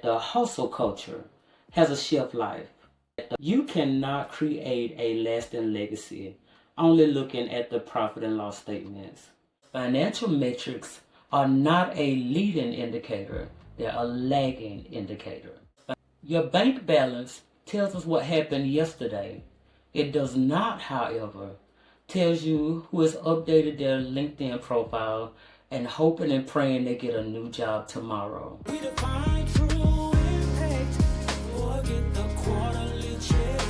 The hustle culture has a shelf life. You cannot create a lasting legacy only looking at the profit and loss statements. Financial metrics are not a leading indicator, they're a lagging indicator. Your bank balance tells us what happened yesterday. It does not, however, tells you who has updated their LinkedIn profile and hoping and praying they get a new job tomorrow. We define true impact, forget the quarterly check,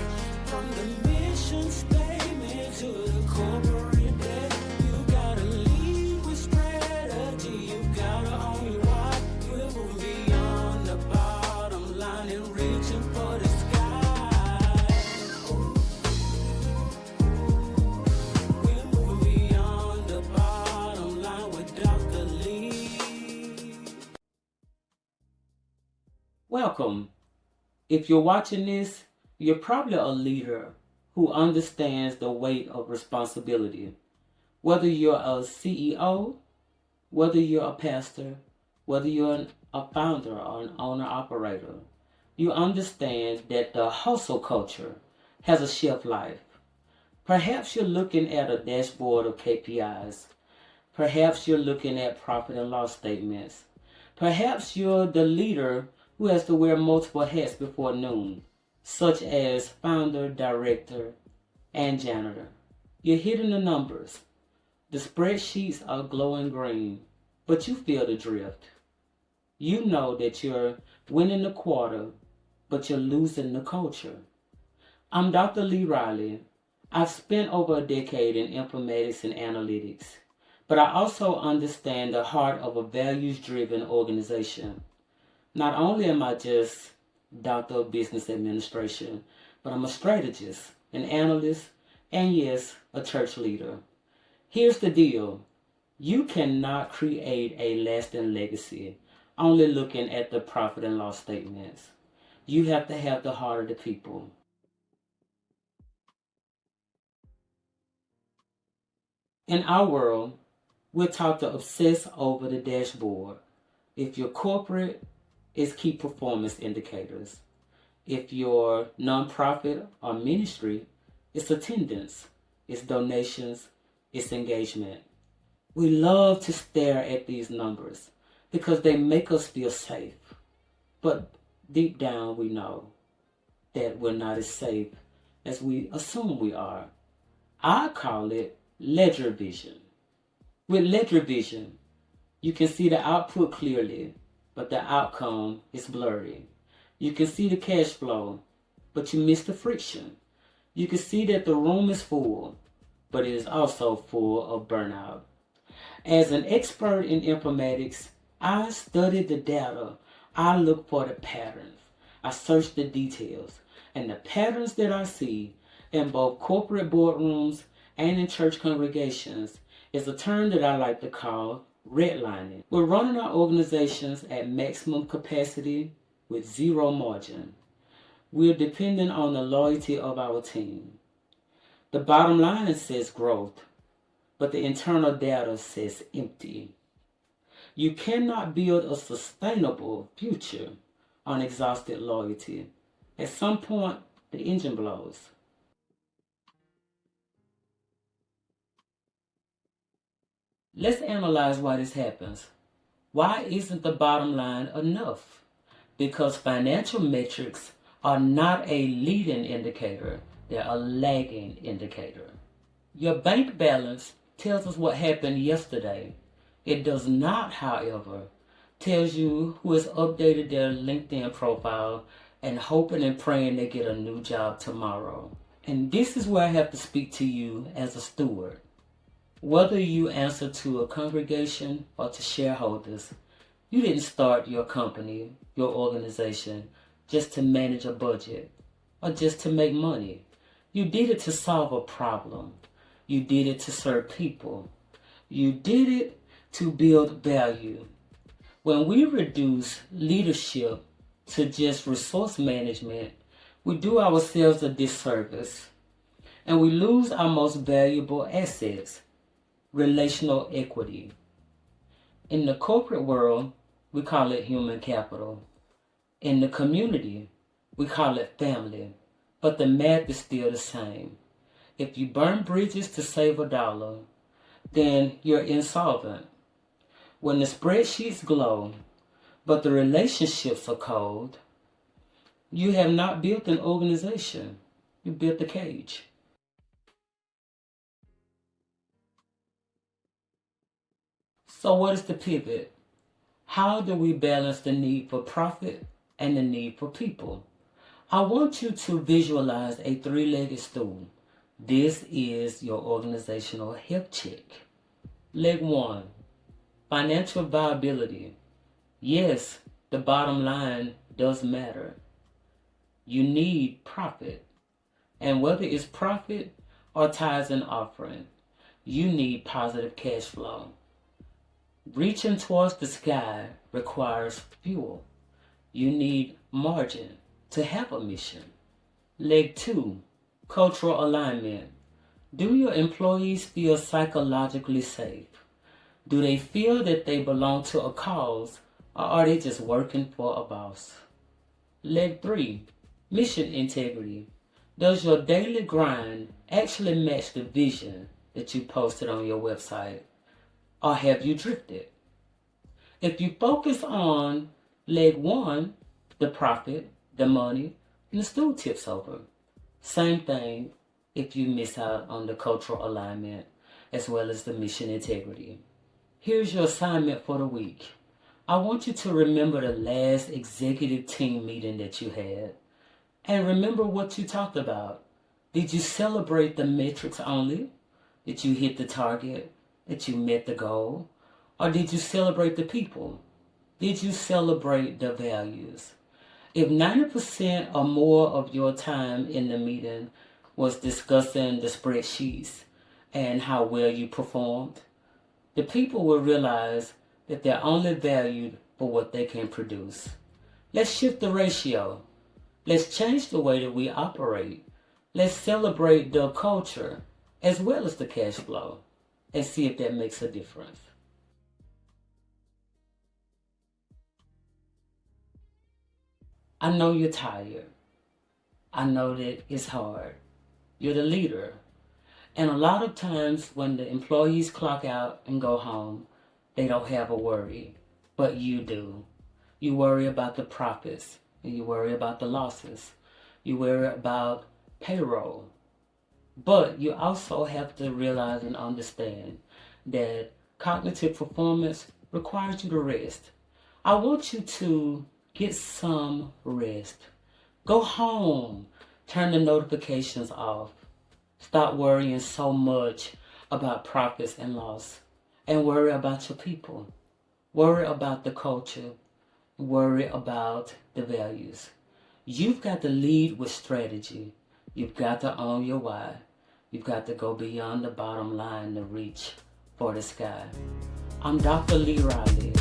from the mission statement to the corporate debt. You gotta lead with strategy, you gotta own your why. We're moving beyond the bottom line and reaching for the sky. We're moving beyond the bottom line with Dr. Lee. Welcome. If you're watching this, you're probably a leader who understands the weight of responsibility. Whether you're a CEO, whether you're a pastor, whether you're a founder or an owner-operator, you understand that the hustle culture has a shelf life. Perhaps you're looking at a dashboard of KPIs. Perhaps you're looking at profit and loss statements. Perhaps you're the leader who has to wear multiple hats before noon, such as founder, director, and janitor. You're hitting the numbers. The spreadsheets are glowing green, but you feel the drift. You know that you're winning the quarter, but you're losing the culture. I'm Dr. Lee Riley. I've spent over a decade in informatics and analytics, but I also understand the heart of a values-driven organization. Not only am I just Doctor of Business Administration, but I'm a strategist, an analyst, and yes, a church leader. Here's the deal. You cannot create a lasting legacy only looking at the profit and loss statements. You have to have the heart of the people. In our world, we're taught to obsess over the dashboard. If you're corporate, it's key performance indicators. If you're nonprofit or ministry, it's attendance, it's donations, it's engagement. We love to stare at these numbers because they make us feel safe. But deep down we know that we're not as safe as we assume we are. I call it ledger vision. With ledger vision, you can see the output clearly, but the outcome is blurry. You can see the cash flow, but you miss the friction. You can see that the room is full, but it is also full of burnout. As an expert in informatics, I study the data. I look for the patterns. I search the details. And the patterns that I see in both corporate boardrooms and in church congregations is a term that I like to call redlining. We're running our organizations at maximum capacity with zero margin. We're dependent on the loyalty of our team. The bottom line says growth, but the internal data says empty. You cannot build a sustainable future on exhausted loyalty. At some point, the engine blows. Let's analyze why this happens. Why isn't the bottom line enough? Because financial metrics are not a leading indicator, they're a lagging indicator. Your bank balance tells us what happened yesterday. It does not, however, tells you who has updated their LinkedIn profile and hoping and praying they get a new job tomorrow. And this is where I have to speak to you as a steward. Whether you answer to a congregation or to shareholders, you didn't start your company, your organization, just to manage a budget or just to make money. You did it to solve a problem. You did it to serve people. You did it to build value. When we reduce leadership to just resource management, we do ourselves a disservice and we lose our most valuable assets, relational equity. In the corporate world, we call it human capital. In the community, we call it family, but the math is still the same. If you burn bridges to save $1, then you're insolvent. When the spreadsheets glow, but the relationships are cold, you have not built an organization. You built a cage. So what is the pivot? How do we balance the need for profit and the need for people? I want you to visualize a three-legged stool. This is your organizational health check. Leg 1, financial viability. Yes, the bottom line does matter. You need profit. And whether it's profit or tithes and offering, you need positive cash flow. Reaching towards the sky requires fuel. You need margin to have a mission. Leg 2, cultural alignment. Do your employees feel psychologically safe? Do they feel that they belong to a cause, or are they just working for a boss? Leg 3, mission integrity. Does your daily grind actually match the vision that you posted on your website? Or have you drifted? If you focus on leg 1, the profit, the money, and the stool tips over. Same thing if you miss out on the cultural alignment as well as the mission integrity. Here's your assignment for the week. I want you to remember the last executive team meeting that you had. And remember what you talked about. Did you celebrate the metrics only? Did you hit the target? Did you met the goal? Or did you celebrate the people? Did you celebrate the values? If 90% or more of your time in the meeting was discussing the spreadsheets and how well you performed, the people will realize that they're only valued for what they can produce. Let's shift the ratio. Let's change the way that we operate. Let's celebrate the culture as well as the cash flow and see if that makes a difference. I know you're tired. I know that it's hard. You're the leader. And a lot of times when the employees clock out and go home, they don't have a worry, but you do. You worry about the profits, and you worry about the losses. You worry about payroll. But you also have to realize and understand that cognitive performance requires you to rest. I want you to get some rest. Go home. Turn the notifications off. Stop worrying so much about profits and loss. And worry about your people. Worry about the culture. Worry about the values. You've got to lead with strategy. You've got to own your why. You've got to go beyond the bottom line to reach for the sky. I'm Dr. Lee Riley.